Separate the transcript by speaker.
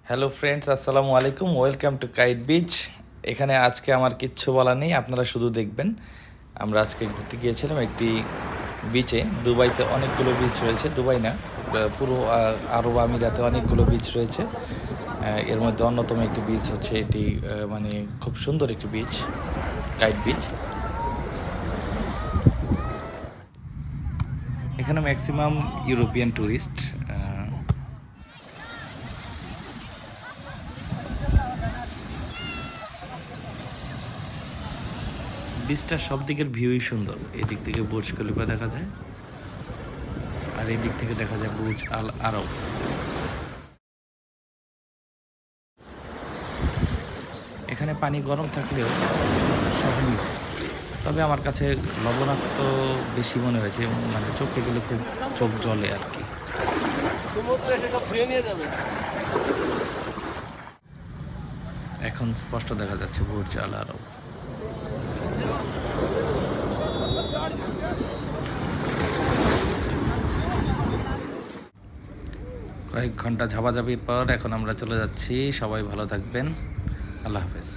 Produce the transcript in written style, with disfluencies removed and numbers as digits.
Speaker 1: Hello friends, আসসালামু আলাইকুম। Welcome to kite beach. এখানে আজকে আমার কিচ্ছু বলা নেই, আপনারা শুধু দেখবেন। আমরা আজকে ঘুরতে গিয়েছিলাম একটি বিচে। দুবাইতে অনেকগুলো বিচ রয়েছে, দুবাই না, পুরো আরব আমিরাতে অনেকগুলো বিচ রয়েছে। এর মধ্যে অন্যতম একটি বিচ হচ্ছে এটি, মানে খুব সুন্দর একটি বিচ, কাইট বিচ। এখানে ম্যাক্সিমাম ইউরোপিয়ান ট্যুরিস্ট। বিচটার সব দিকের ভিউই সুন্দর। এদিক থেকে বুর্জ খলিফা দেখা যায়, আর এই দিক থেকে দেখা যায় বুর্জ আল আরব। এখানে পানি গরম থাকলেও সহনীয়, তবে আমার কাছে লবণাক্ত বেশি মনে হয়েছে, মানে চোখে গেলে খুব চোখ জ্বলে আর কি। এখন স্পষ্ট দেখা যাচ্ছে বুর্জ আল আরব। কয়েক ঘন্টা ঝাপাঝাপির পর এখন আমরা চলে যাচ্ছি। সবাই ভালো থাকবেন, আল্লাহ হাফেজ।